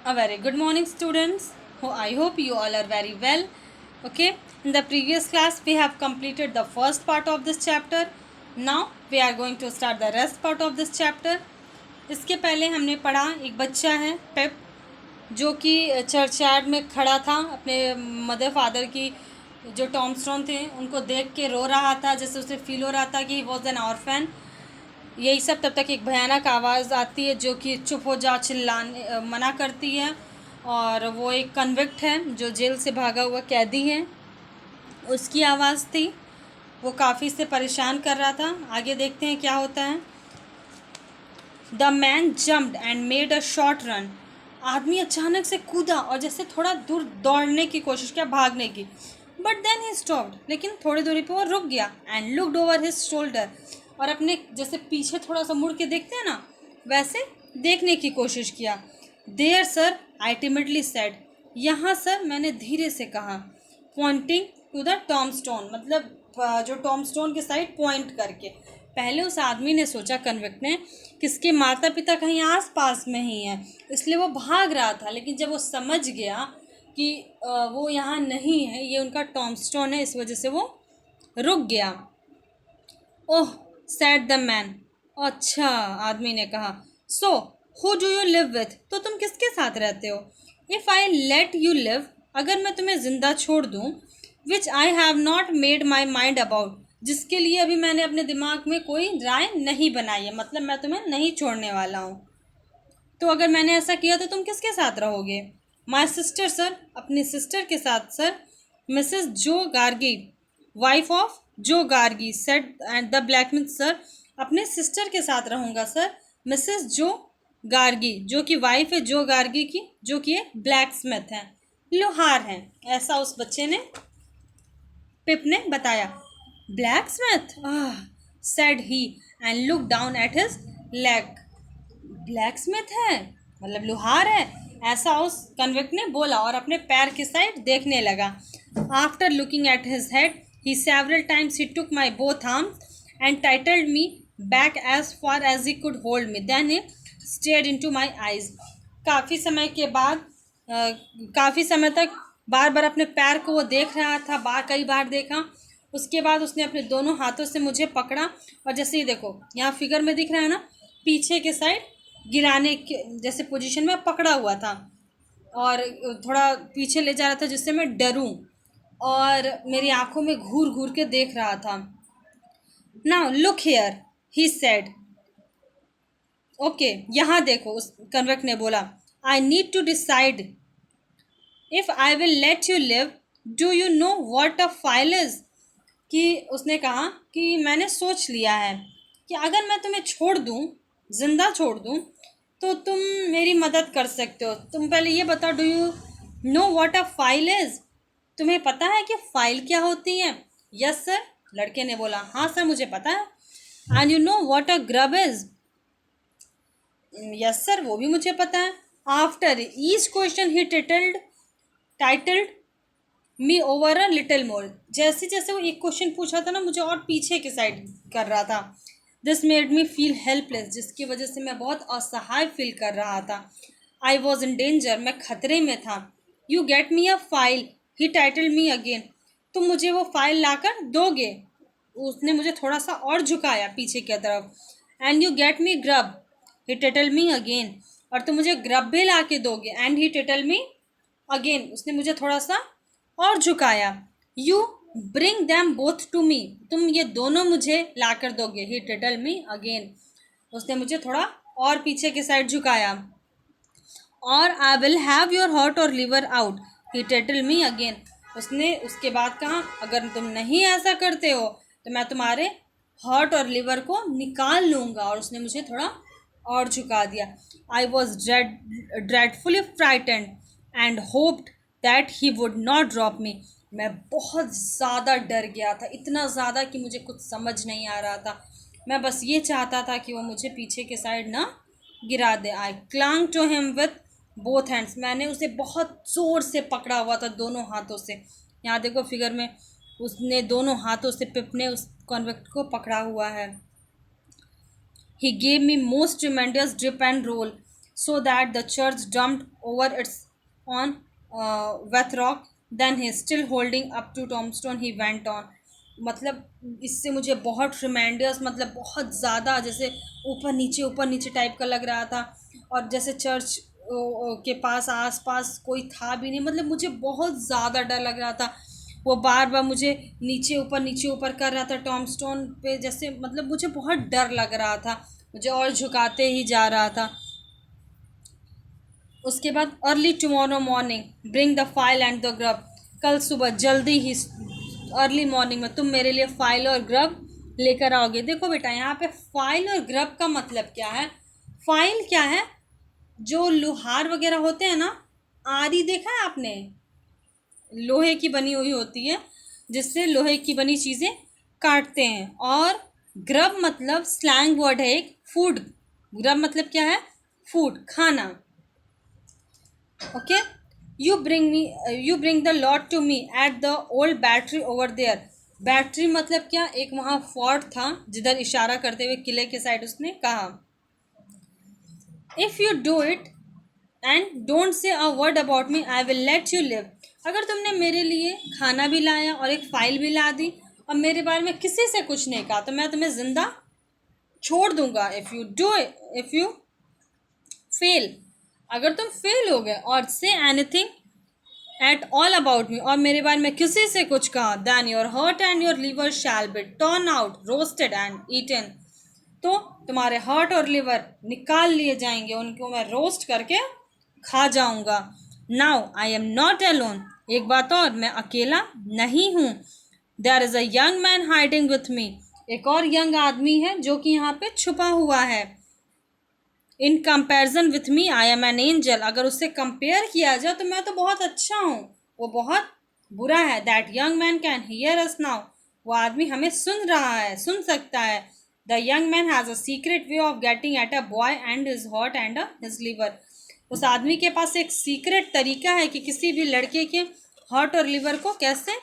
A very good morning, students. I hope you all are very well. Okay, in the previous class we have completed the first part of this chapter. Now we are going to start the rest part of this chapter. इसके पहले हमने पढ़ा एक बच्चा है पेप, जो कि churchyard में खड़ा था, अपने मदर फादर की जो टॉमस्टोन थे उनको देख के रो रहा था, जैसे उसे फील हो रहा था कि ही वॉज एन ऑर्फन। यही सब तब तक एक भयानक आवाज़ आती है जो कि चुप हो जा, चिल्लाने मना करती है। और वो एक कन्विक्ट है जो जेल से भागा हुआ कैदी है, उसकी आवाज़ थी। वो काफ़ी से परेशान कर रहा था। आगे देखते हैं क्या होता है। The man jumped and made a short run. आदमी अचानक से कूदा और जैसे थोड़ा दूर दौड़ने की कोशिश किया, भागने की। बट देन ही स्टॉप्ड, लेकिन थोड़ी दूरी पे वो रुक गया। And looked over his shoulder, और अपने जैसे पीछे थोड़ा सा मुड़ के देखते हैं ना, वैसे देखने की कोशिश किया। There sir, I timidly said. यहाँ सर, मैंने धीरे से कहा। पॉइंटिंग टू द टॉमस्टोन, मतलब जो टॉमस्टोन के साइड पॉइंट करके। पहले उस आदमी ने सोचा, कन्विक्ट ने, किसके माता पिता कहीं आस पास में ही हैं, इसलिए वो भाग रहा था। लेकिन जब वो समझ गया कि वो यहाँ नहीं है, ये उनका टॉमस्टोन है, इस वजह से वो रुक गया। Oh, said the man. अच्छा, आदमी ने कहा। So who do you live with, तो तुम किसके साथ रहते हो? If I let you live, अगर मैं तुम्हें ज़िंदा छोड़ दूँ, which I have not made my mind about, जिसके लिए अभी मैंने अपने दिमाग में कोई राय नहीं बनाई है, मतलब मैं तुम्हें नहीं छोड़ने वाला हूँ। तो अगर मैंने ऐसा किया तो तुम किसके साथ रहोगे? माई सिस्टर सर, अपनी सिस्टर के साथ सर। मिसेस जो गार्गी, वाइफ ऑफ जो Gargi, said and the blacksmith sir, अपने सिस्टर के साथ रहूँगा सर। मिसेस जो गार्गी, जो कि वाइफ है जो गार्गी की, जो कि एक ब्लैक स्मिथ है, लोहार हैं, ऐसा उस बच्चे ने, पिप ने बताया। Black Smith, said he and look down at his leg. Black Smith है, मतलब लोहार है, ऐसा उस कन्विक्ट ने बोला और अपने पैर की साइड देखने लगा। After looking at his head, he several times he took my both arms and tilted me back as far as he could hold me, then he stared into my eyes. काफ़ी समय के बाद काफ़ी समय तक बार बार अपने पैर को वो देख रहा था, कई बार देखा। उसके बाद उसने अपने दोनों हाथों से मुझे पकड़ा, और जैसे ही देखो यहाँ फिगर में दिख रहा है ना, पीछे के साइड गिराने के जैसे पोजीशन में पकड़ा हुआ था और थोड़ा पीछे ले जा रहा था, जिससे मैं डरूं, और मेरी आंखों में घूर घूर के देख रहा था। Now look here, he said. Okay, यहाँ देखो, उस कन्विक्ट ने बोला। I need to decide if I will let you live. Do you know what a file is, कि उसने कहा कि मैंने सोच लिया है कि अगर मैं तुम्हें छोड़ दूँ, ज़िंदा छोड़ दूँ, तो तुम मेरी मदद कर सकते हो। तुम पहले ये बताओ, do you know what a file is, तुम्हें पता है कि फ़ाइल क्या होती है? यस सर, लड़के ने बोला। हाँ सर, मुझे पता है। And you know what a grub is, yes sir, वो भी मुझे पता है। After each question he titled me over a little more, जैसे जैसे वो एक क्वेश्चन पूछा था ना, मुझे और पीछे के साइड कर रहा था। This made me feel helpless, जिसकी वजह से मैं बहुत असहाय फील कर रहा था। आई वॉज इन डेंजर, मैं खतरे में था। You get me a file, he tilted me again, तुम मुझे वो फाइल लाकर दोगे? उसने मुझे थोड़ा सा और झुकाया पीछे की तरफ। And you get me grub, he tilted me again, और तुम मुझे ग्रब भी ला के दोगे। And he tilted me again, उसने मुझे थोड़ा सा और झुकाया। You bring them both to me, तुम ये दोनों मुझे ला कर दोगे। ही टाइटल मी अगेन, उसने मुझे थोड़ा और पीछे की साइड झुकाया। और I will have your heart और लिवर आउट, ही टाइटल मी अगेन, उसने उसके बाद कहा, अगर तुम नहीं ऐसा करते हो तो मैं तुम्हारे हार्ट और लिवर को निकाल लूँगा, और उसने मुझे थोड़ा और झुका दिया। I was dreadfully frightened and hoped that he would not drop me, मैं बहुत ज़्यादा डर गया था, इतना ज़्यादा कि मुझे कुछ समझ नहीं आ रहा था। मैं बस ये चाहता था कि वो मुझे पीछे के साइड ना गिरा दे। I clung to him with both hands, मैंने उसे बहुत ज़ोर से पकड़ा हुआ था दोनों हाथों से। यहाँ देखो फिगर में, उसने दोनों हाथों से, पिप ने उस कॉन्विक्ट को पकड़ा हुआ है। He gave me most tremendous drip and roll, so that the church dumped over its on wet rock. Then he still holding up to tombstone he went on. मतलब इससे मुझे बहुत रिमाइंडर्स, मतलब बहुत ज़्यादा जैसे ऊपर नीचे टाइप का लग रहा था, और जैसे चर्च के पास आस पास कोई था भी नहीं, मतलब मुझे बहुत ज़्यादा डर लग रहा था। वो बार बार मुझे नीचे ऊपर कर रहा था टॉमस्टोन पे, जैसे मतलब मुझे बहुत डर लग रहा था, मुझे और झुकाते ही जा रहा था। उसके बाद early tomorrow morning bring the file and the grub, कल सुबह जल्दी ही अर्ली मॉर्निंग में तुम मेरे लिए फाइल और ग्रब लेकर आओगे। देखो बेटा, यहाँ पे फाइल और ग्रब का मतलब क्या है। फाइल क्या है, जो लोहार वगैरह होते हैं ना, आरी देखा है आपने, लोहे की बनी हुई होती है, जिससे लोहे की बनी चीज़ें काटते हैं। और ग्रब मतलब स्लैंग वर्ड है एक, फूड। ग्रब मतलब क्या है, फूड, खाना। Okay, you bring the lot to me at the old battery over there. Battery मतलब क्या, एक वहाँ फोर्ट था जिधर इशारा करते हुए किले के साइड उसने कहा। If you do it and don't say a word about me I will let you live. अगर तुमने मेरे लिए खाना भी लाया और एक फ़ाइल भी ला दी और मेरे बारे में किसी से कुछ नहीं कहा, तो मैं तुम्हें ज़िंदा छोड़ दूंगा। इफ़ यू फेल, अगर तुम फेल हो गए और से anything at all about me, और मेरे बारे में किसी से कुछ कहा, then your heart and your liver shall be turn out roasted and eaten. तो तुम्हारे हार्ट और लिवर निकाल लिए जाएंगे, उनको मैं रोस्ट करके खा जाऊंगा। Now I am not alone, एक बात और, मैं अकेला नहीं हूँ। There is a young man hiding with me, एक और यंग आदमी है जो कि यहाँ पे छुपा हुआ है। In comparison with me I am an angel, अगर उससे कंपेयर किया जाए तो मैं तो बहुत अच्छा हूँ, वो बहुत बुरा है। That young man can hear us now, वो आदमी हमें सुन रहा है, सुन सकता है। The young man has a secret way of getting at a boy and his heart and his liver, उस आदमी के पास एक सीक्रेट तरीका है कि किसी भी लड़के के हार्ट और लिवर को कैसे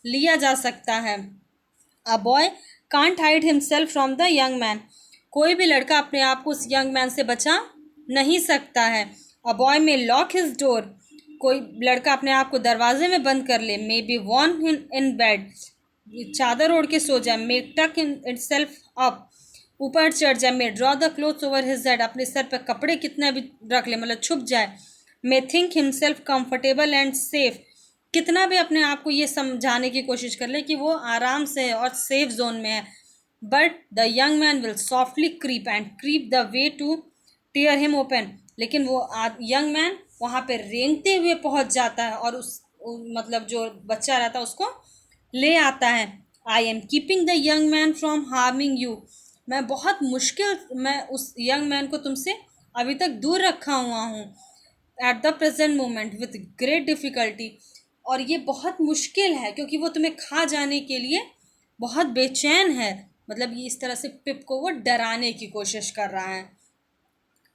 लिया जा सकता है। A boy can't hide himself from the young man, कोई भी लड़का अपने आप को उस यंग मैन से बचा नहीं सकता है। अ बॉय में लॉक हिज डोर, कोई लड़का अपने आप को दरवाजे में बंद कर ले। May be Warne in bed, चादर ओढ़ के सो जाए। मे टक इन इट सेल्फ अप, ऊपर चढ़ जाए। May draw the clothes over his head, अपने सर पर कपड़े कितने भी रख ले, मतलब छुप जाए। May think himself comfortable and safe, कितना भी अपने आप को ये समझाने की कोशिश कर ले कि वो आराम से है और सेफ जोन में है। But the young man will softly creep the way to tear him open, लेकिन वो यंग मैन वहाँ पे रेंगते हुए पहुँच जाता है और मतलब जो बच्चा रहता है उसको ले आता है। I am keeping the young man from harming you, मैं बहुत मुश्किल, मैं उस यंग मैन को तुमसे अभी तक दूर रखा हुआ हूँ। At the present moment with great difficulty, और ये बहुत मुश्किल है क्योंकि वो तुम्हें खा जाने के लिए बहुत बेचैन है। मतलब ये इस तरह से पिप को वो डराने की कोशिश कर रहा है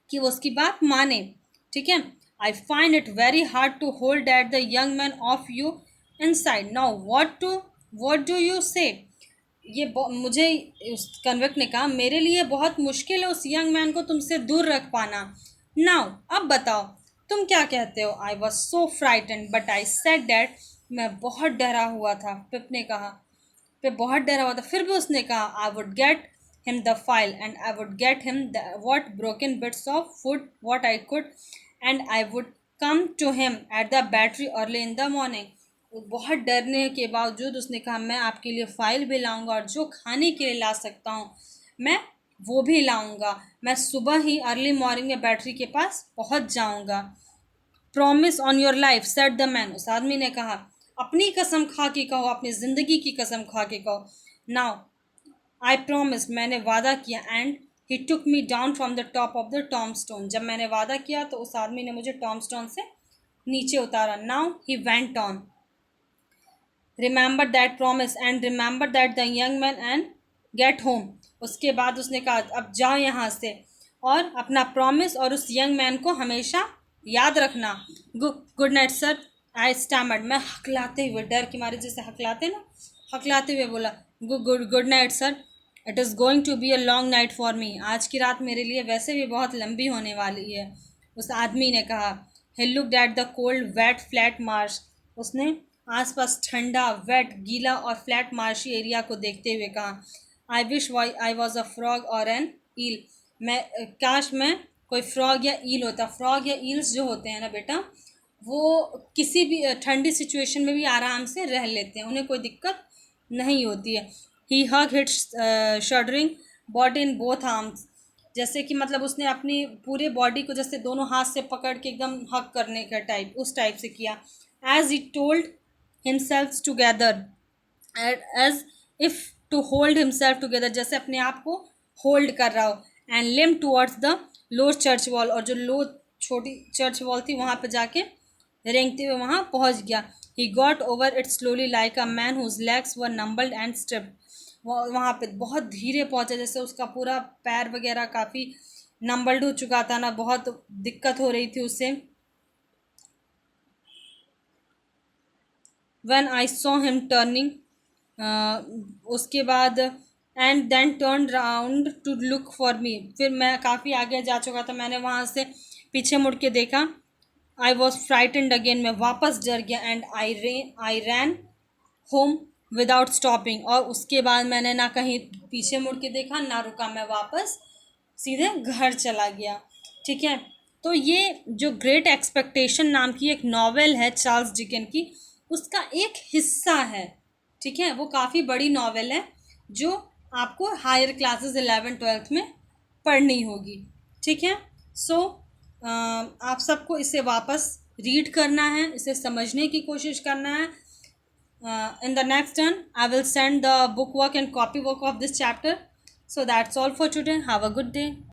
कि वो उसकी बात माने। ठीक है, I find it very hard to hold at the young man of you inside now what do you say. ये मुझे उस कन्विक्ट ने कहा, मेरे लिए बहुत मुश्किल है उस यंग मैन को तुमसे दूर रख पाना। नाउ अब बताओ तुम क्या कहते हो। I was so frighten but I said that, मैं बहुत डरा हुआ था, पिप ने कहा, पिप बहुत डरा हुआ था, फिर भी उसने कहा, I would get him the file and I would get him what broken bits of food what I could and I would come to him at the battery early in the morning। बहुत डरने के बावजूद उसने कहा, मैं आपके लिए file भी लाऊंगा और जो खाने के लिए ला सकता हूँ मैं वो भी लाऊंगा। मैं सुबह ही अर्ली मॉर्निंग में बैटरी के पास पहुँच जाऊंगा। Promise on your life said the man, उस आदमी ने कहा, अपनी कसम खा के कहो, अपनी ज़िंदगी की कसम खा के कहो। नाउ आई प्रॉमिस, मैंने वादा किया। And he took me down from the top of the tombstone, जब मैंने वादा किया तो उस आदमी ने मुझे टॉमस्टोन से नीचे उतारा। Now he went on, remember that promise and remember that the young man and get home. उसके बाद उसने कहा, अब जाओ यहाँ से और अपना प्रॉमिस और उस यंग मैन को हमेशा याद रखना। गुड नाइट सर, आई स्टैमर्ड, मैं हकलाते हुए, डर के मारे जैसे हकलाते ना, हकलाते हुए बोला, good night sir, it is going to be a long night for me, आज की रात मेरे लिए वैसे भी बहुत लंबी होने वाली है। उस आदमी ने कहा। He looked at the cold wet flat marsh, उसने आसपास ठंडा वेट गीला और फ्लैट मार्शी एरिया को देखते हुए कहा, I wish I was a frog और एन ईल, मैं काश मैं कोई फ्रॉग या ईल होता। फ्रॉग या ईल्स जो होते हैं ना बेटा, वो किसी भी ठंडी सिचुएशन में भी आराम से रह लेते हैं, उन्हें कोई दिक्कत नहीं होती है। ही हग his shuddering body in both arms, जैसे कि मतलब उसने अपनी पूरे बॉडी को जैसे दोनों हाथ से पकड़ के एकदम हग करने का टाइप, उस टाइप से किया। As he told himself together, as if to hold himself together, जैसे अपने आप को होल्ड कर रहा हो। And limped towards the low church wall, और जो लो छोटी चर्च वॉल थी वहाँ पे जाके रेंगते हुए वहाँ पहुँच गया। He got over it slowly like a man whose legs were numbed and stripped, वहाँ पे बहुत धीरे पहुँचा, जैसे उसका पूरा पैर वगैरह काफ़ी नंबल्ड हो चुका था ना, बहुत दिक्कत हो रही थी उससे। when I saw him turning, उसके बाद and then turn round to look for me, फिर मैं काफ़ी आगे जा चुका था, मैंने वहाँ से पीछे मुड़ के देखा। आई वॉज फ्राइटेंड अगेन, मैं वापस डर गया। And I ran home without stopping, और उसके बाद मैंने ना कहीं पीछे मुड़ के देखा ना रुका, मैं वापस सीधे घर चला गया। ठीक है, तो ये जो ग्रेट एक्सपेक्टेशन नाम की एक नॉवेल है चार्ल्स डिकेन की, उसका एक हिस्सा है। ठीक है, वो काफ़ी बड़ी नॉवेल है जो आपको हायर क्लासेस 11th-12th में पढ़नी होगी। ठीक है, सो आप सबको इसे वापस रीड करना है, इसे समझने की कोशिश करना है। In the next turn, I will send the book work and copy work of this chapter. So that's all for today. Have a good day.